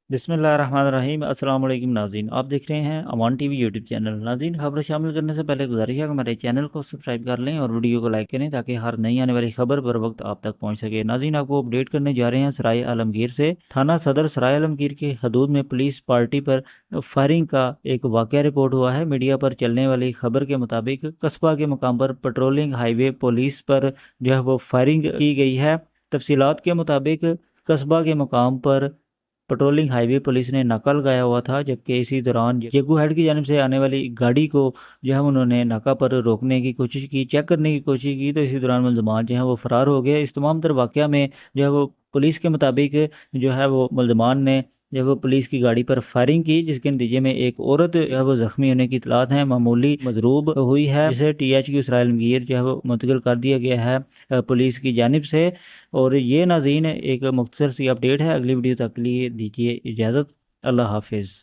बिस्मिल्लाहिर्रहमानिर्रहीम। अस्सलाम वालेकुम नाज़रीन, आप देख रहे हैं अमान टीवी यूट्यूब चैनल। नाज़रीन, खबर शामिल करने से पहले गुजारिश है कि हमारे चैनल को सब्सक्राइब कर लें और वीडियो को लाइक करें ताकि हर नई आने वाली खबर बर वक्त आप तक पहुंच सके। नाज़रीन, आपको अपडेट करने जा रहे हैं सराय आलमगीर से। थाना सदर सराय आलमगीर के हदूद में पुलिस पार्टी पर फायरिंग का एक वाक़या रिपोर्ट हुआ है। मीडिया पर चलने वाली खबर के मुताबिक कस्बा के मकाम पर पेट्रोलिंग हाईवे पुलिस पर जो है वो फायरिंग की गई है। तफसीलात के मुताबिक कस्बा के मकाम पर पेट्रोलिंग हाईवे पुलिस ने नाका लगाया हुआ था, जबकि इसी दौरान जेगू हेड की जानिब से आने वाली गाड़ी को जो है उन्होंने नाका पर रोकने की कोशिश की, चेक करने की कोशिश की, तो इसी दौरान मुलजमान जो है वो फरार हो गए। इस तमाम तर वाक़या में जो है वो पुलिस के मुताबिक जो है वो मुलजमान ने जो है वो पुलिस की गाड़ी पर फायरिंग की, जिसके नतीजे में एक औरत जो है वो ज़ख्मी होने की इतलात है, मामूली मजरूब हुई है, जिसे THQ सराय आलमगीर जो है वो मुंतकिल कर दिया गया है पुलिस की जानिब से। और ये नाज़रीन एक मुख्तसर सी अपडेट है। अगली वीडियो तक के लिए दीजिए इजाज़त। अल्लाह हाफिज़।